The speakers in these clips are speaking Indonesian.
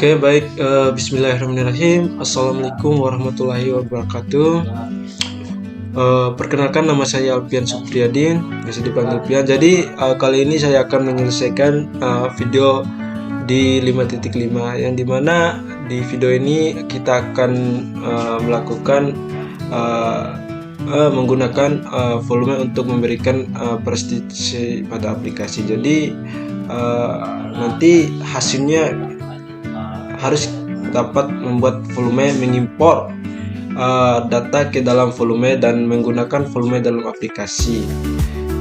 Oke, baik. Bismillahirrahmanirrahim. Assalamualaikum warahmatullahi wabarakatuh. Perkenalkan, nama saya Alpian Supriyadin, biasa dipanggil Pian. Jadi kali ini saya akan menyelesaikan video di 5.5, yang dimana di video ini kita akan melakukan menggunakan volume untuk memberikan prestasi pada aplikasi. Jadi nanti hasilnya harus dapat membuat volume mengimpor data ke dalam volume dan menggunakan volume dalam aplikasi.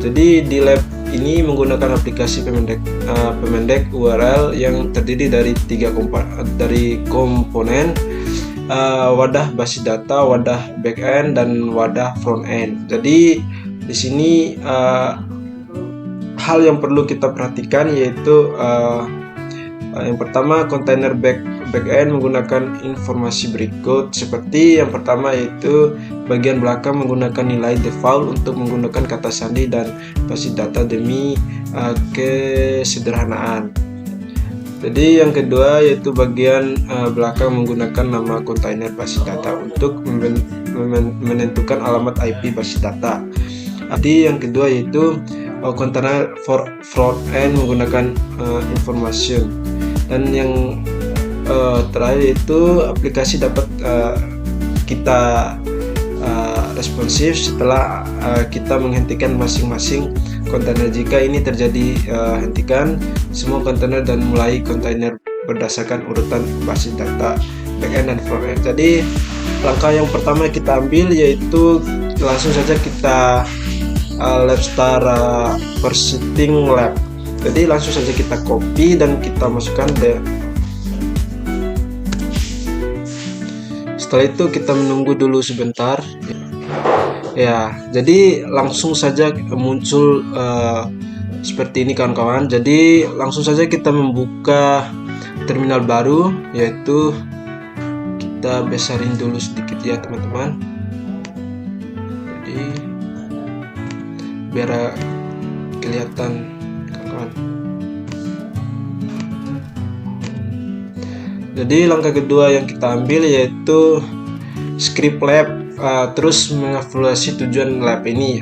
Jadi di lab ini menggunakan aplikasi pemendek URL yang terdiri dari komponen wadah basis data, wadah backend, dan wadah frontend. Jadi di sini hal yang perlu kita perhatikan yaitu yang pertama, kontainer backend menggunakan informasi berikut, seperti yang pertama yaitu bagian belakang menggunakan nilai default untuk menggunakan kata sandi dan basis data demi kesederhanaan. Jadi yang kedua yaitu bagian belakang menggunakan nama kontainer basis data untuk menentukan alamat IP basis data. Jadi yang kedua yaitu kontainer for front-end menggunakan information. Dan yang terakhir itu aplikasi dapat kita responsif setelah kita menghentikan masing-masing kontainer. Jika ini terjadi, hentikan semua kontainer dan mulai kontainer berdasarkan urutan basis data backend dan frontend. Jadi langkah yang pertama kita ambil yaitu langsung saja kita lab star persisting lab. Jadi langsung saja kita copy dan kita masukkan setelah itu kita menunggu dulu sebentar ya. Jadi langsung saja muncul seperti ini kawan-kawan. Jadi langsung saja kita membuka terminal baru, yaitu kita besarin dulu sedikit ya teman-teman. Jadi biar kelihatan. Jadi langkah kedua yang kita ambil yaitu script lab, terus mengevaluasi tujuan lab ini,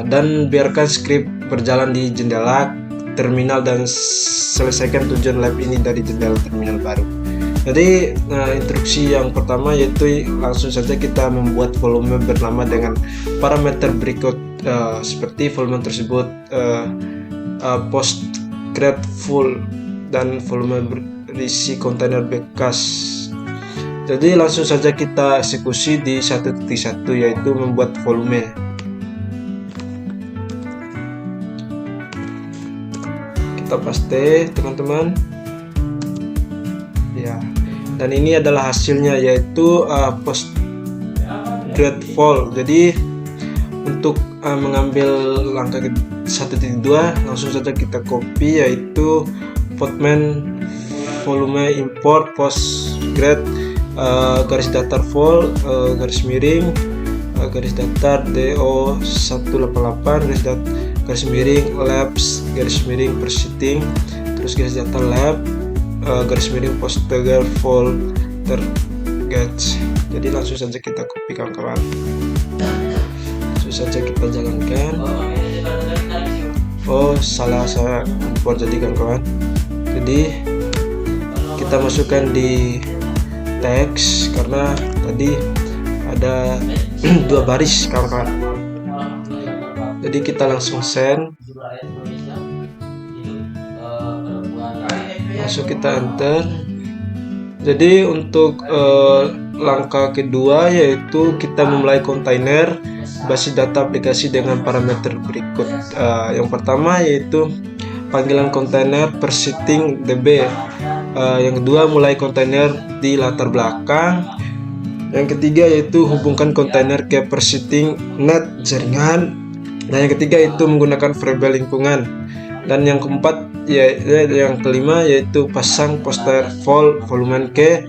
dan biarkan script berjalan di jendela terminal dan selesaikan tujuan lab ini dari jendela terminal baru. Jadi instruksi yang pertama yaitu langsung saja kita membuat volume bernama dengan parameter berikut, seperti volume tersebut post grade full dan volume berisi kontainer bekas. Jadi langsung saja kita eksekusi di 1.1 yaitu membuat volume. Kita paste teman-teman ya, dan ini adalah hasilnya yaitu post grade full. Jadi untuk mengambil langkah 1.2 langsung saja kita copy, yaitu Postman volume import post grade garis datar full garis miring garis datar do 188 garis miring labs garis miring persisting, terus garis datar lab garis miring postger full target. Jadi langsung saja kita copy kawan-kawan, langsung saja kita jalankan. Salah saya import jadi kawan-kawan. Jadi kita masukkan di teks karena tadi ada 2 baris kawan-kawan. Jadi kita langsung send, langsung kita enter. Jadi untuk langkah kedua yaitu kita memulai kontainer basis data aplikasi dengan parameter berikut. Yang pertama yaitu panggilan kontainer persisting db. Yang kedua mulai kontainer di latar belakang. Yang ketiga yaitu hubungkan kontainer ke persisting net jaringan. Dan yang ketiga itu menggunakan variabel lingkungan. Dan yang keempat yang kelima yaitu pasang poster volume ke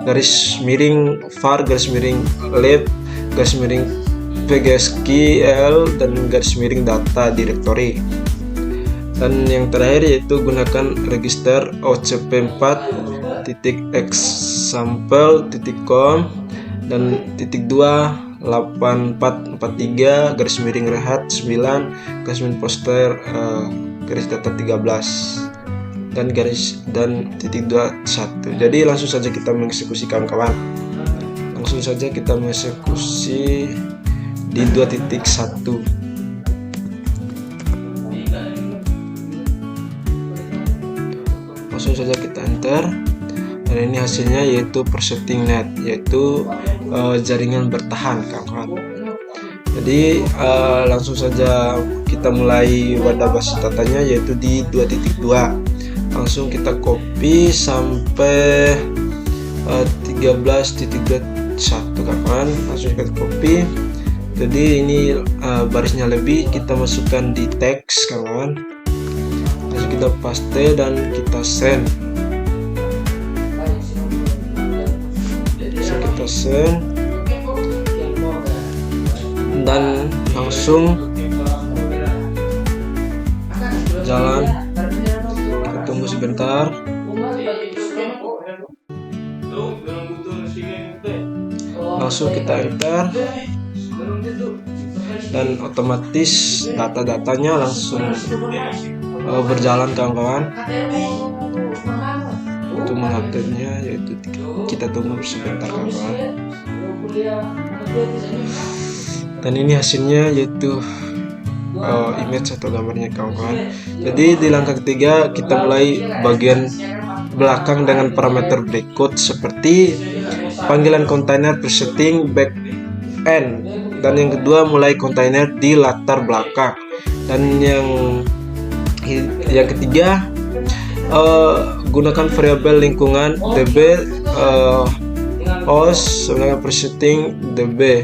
garis miring var garis miring lib garis miring pgsql dan garis miring data directory. Dan yang terakhir yaitu gunakan register ocp4.example.com dan .2 8443 garis miring rehat 9 garis miring poster garis datar 13 dan .21. Jadi langsung saja kita mengeksekusi kawan-kawan. Langsung saja kita mengeksekusi di 2.1. Langsung saja kita enter. Dan ini hasilnya yaitu persetting net, yaitu jaringan bertahan kawan-kawan. Jadi langsung saja kita mulai wadah basis datanya yaitu di 2.2. Langsung kita copy sampai 13.21 kawan-kawan. Langsung kita copy. Jadi ini barisnya lebih, kita masukkan di teks kawan. Langsung kita paste dan kita send. Dan langsung jalan. Kita tunggu sebentar. Langsung kita enter dan otomatis data-datanya langsung berjalan kawan-kawan. Untuk mengupdate-nya yaitu kita tunggu sebentar kawan-kawan. Dan ini hasilnya yaitu image atau gambarnya kawan-kawan. Jadi di langkah ketiga kita mulai bagian belakang dengan parameter berikut seperti panggilan kontainer presetting back end, dan yang kedua mulai kontainer di latar belakang, dan yang ketiga gunakan variabel lingkungan db os dengan presetting db,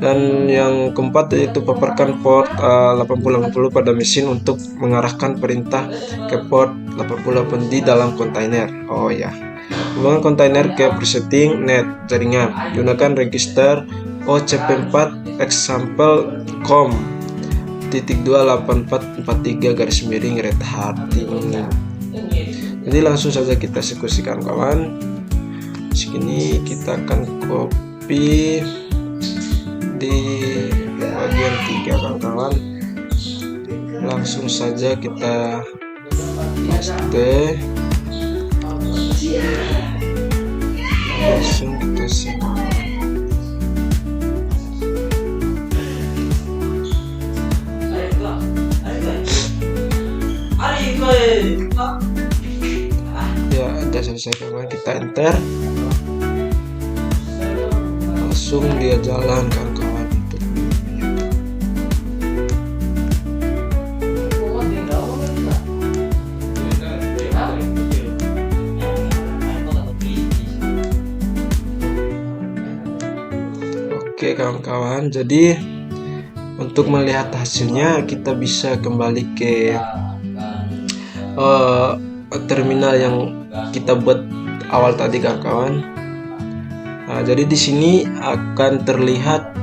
dan yang keempat yaitu paparkan port 8080 pada mesin untuk mengarahkan perintah ke port 8080 di dalam kontainer. Oh ya, hubungan kontainer ke presetting net jaringan, gunakan register ocp4 example.com .28443 garis miring red hearting. Jadi langsung saja kita eksekusikan kawan. Sini kita akan copy di bagian 3 kawan-kawan. Langsung saja kita paste. Langsung kita save. Ya, udah selesai kawan, kita enter. Langsung dia jalan kawan-kawan. Oke kawan-kawan, jadi untuk melihat hasilnya kita bisa kembali ke terminal yang kita buat awal tadi kawan-kawan. Nah, jadi di sini akan terlihat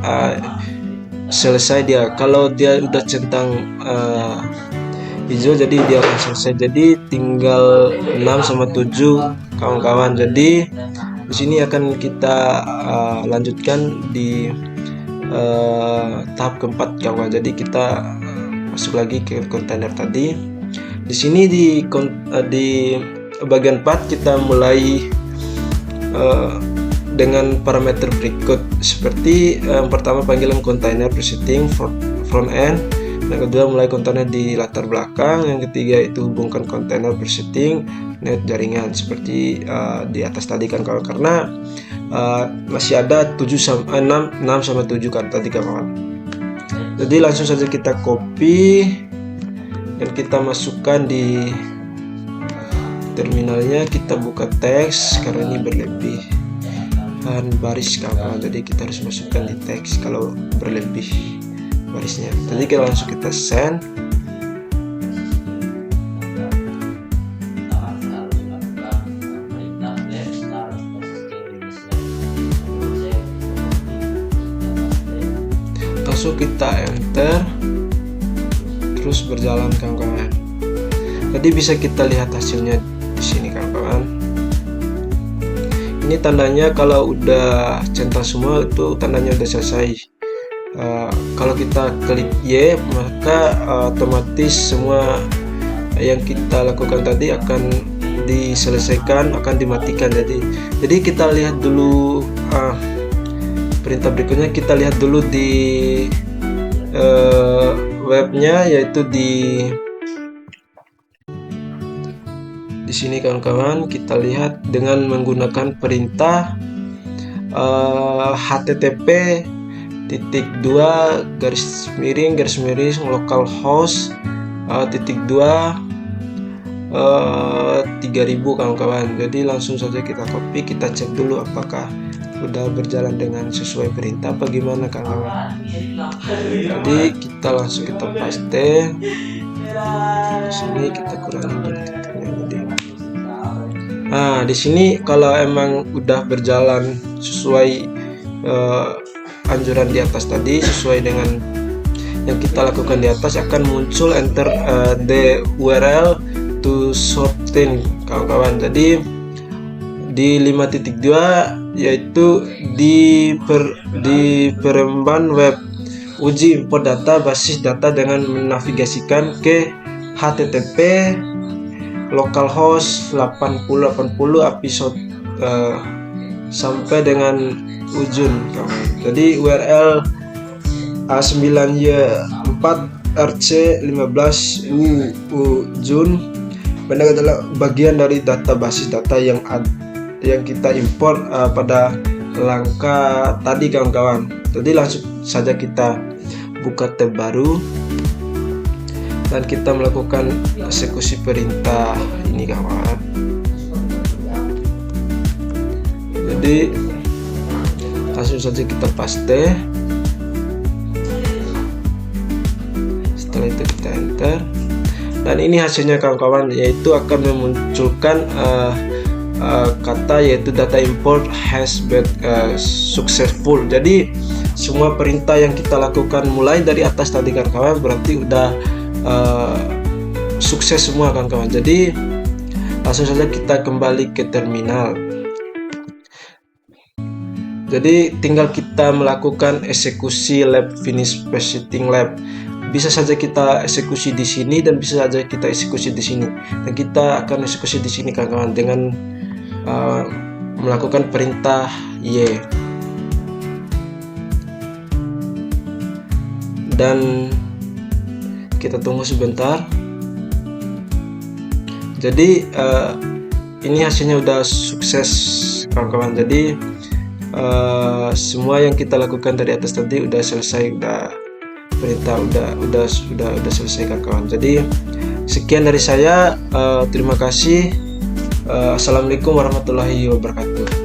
selesai dia. Kalau dia udah centang hijau, jadi dia akan selesai. Jadi tinggal 6 sama 7 kawan-kawan. Jadi di sini akan kita lanjutkan di tahap keempat kawan. Jadi kita masuk lagi ke kontainer tadi. Di sini di bagian 4 kita mulai dengan parameter berikut seperti yang pertama panggilan kontainer presetting front end, yang kedua mulai kontainer di latar belakang, yang ketiga itu hubungkan kontainer presetting net jaringan seperti di atas tadi kan kawan, karena masih ada 6 sama 7 kan tadi kawan. Jadi langsung saja kita copy dan kita masukkan di terminalnya. Kita buka teks karena ini berlebih dan baris kawan, jadi kita harus masukkan di teks kalau berlebih barisnya. Jadi kita langsung kita send. Langsung kita enter, terus berjalan kawan-kawan. Jadi bisa kita lihat hasilnya di sini kawan-kawan. Ini tandanya kalau udah centang semua, itu tandanya udah selesai. Kalau kita klik Y, maka otomatis semua yang kita lakukan tadi akan diselesaikan, akan dimatikan. Jadi kita lihat dulu perintah berikutnya. Kita lihat dulu di webnya, yaitu di sini kawan-kawan. Kita lihat dengan menggunakan perintah http://2 localhost -2 3000 kawan-kawan. Jadi langsung saja kita copy, kita cek dulu apakah udah berjalan dengan sesuai perintah apa gimana kawan-kawan. Jadi kita langsung paste di sini, kita kurangin titiknya tadi. Nah, di sini kalau emang udah berjalan sesuai anjuran di atas tadi, sesuai dengan yang kita lakukan di atas, akan muncul enter the URL to shorten kawan-kawan. Jadi di 5.2 yaitu di peremban web, uji import data basis data dengan menavigasikan ke http localhost 8080 episode sampai dengan ujung kawan. Jadi URL A9Y4 RC15 ujun benar adalah bagian dari data basis data yang kita import pada langkah tadi kawan-kawan. Jadi langsung saja kita buka tab baru dan kita melakukan eksekusi perintah ini kawan. Jadi langsung saja kita paste. Setelah itu kita enter, dan ini hasilnya kawan-kawan, yaitu akan memunculkan kata yaitu data import has been successful. Jadi semua perintah yang kita lakukan mulai dari atas tadi kawan-kawan berarti udah sukses semua kawan-kawan. Jadi langsung saja kita kembali ke terminal. Jadi tinggal kita melakukan eksekusi lab finish visiting lab. Bisa saja kita eksekusi di sini dan bisa saja kita eksekusi di sini. Dan kita akan eksekusi di sini kawan-kawan dengan melakukan perintah Y. Dan kita tunggu sebentar. Jadi ini hasilnya udah sukses kawan-kawan. Jadi semua yang kita lakukan dari atas tadi udah selesai, perintah udah selesai kawan-kawan. Jadi sekian dari saya, terima kasih. Assalamualaikum warahmatullahi wabarakatuh.